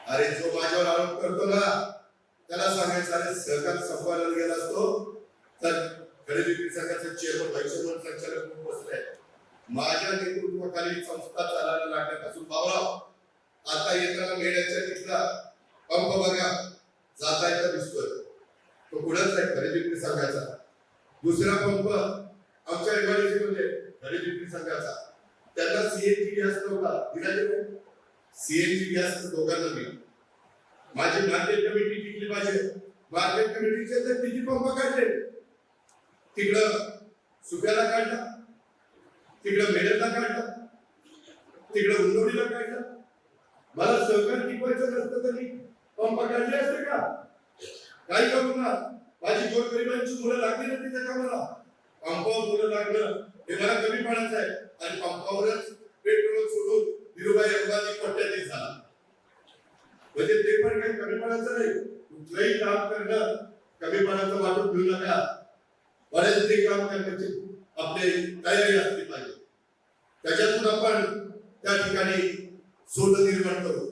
अरे जो माझ्यावर आरोप करतो ना त्याला सांगायचं अरे सहकार संपादन गेला असतो तर खरेदी विक्री संघाचे चेअरमन वैश्वनाथ संचालक बसले माझ्या नेतृत्वाखाली संस्था चालायला लागण्यापासून बाबराव आता येताना मेड्याच्या तिथला पंप बघा जाता येता दिसतोय तो कुणाचा आहे खरेदी विक्री संघाचा दुसरा पंप आमच्या इमारतीमध्ये खरेदी विक्री संघाचा त्यांना सीएनजी गॅस नव्हता दिला सीएनजी गॅस दोघांना मी माझी मार्केट कमिटी टिकली पाहिजे मार्केट कमिटीचे तर किती पंप काढले तिकडं सुप्याला काढला तिकडं मेडलला काढला तिकडं उंदोडीला काढला मला सहकार टिकवायचं नसतं तरी पंप काढले असते का काही करू ना माझी गोरगरिबांची मुलं लागली नसती त्या कामाला पंपावर मुलं लागलं हे मला कमी पडायचं आहे आणि पंपावरच पेट्रोल सोडून धीरूभाई अंबानी कोट्याधीश झाला म्हणजे ते पण काही कमी पडायचं नाही कुठलंही काम करणं कमी पडायचं वाटून घेऊ नका बरेच ते काम करण्याची आपली तयारी असली पाहिजे त्याच्यातून आपण त्या ठिकाणी शोध निर्माण करू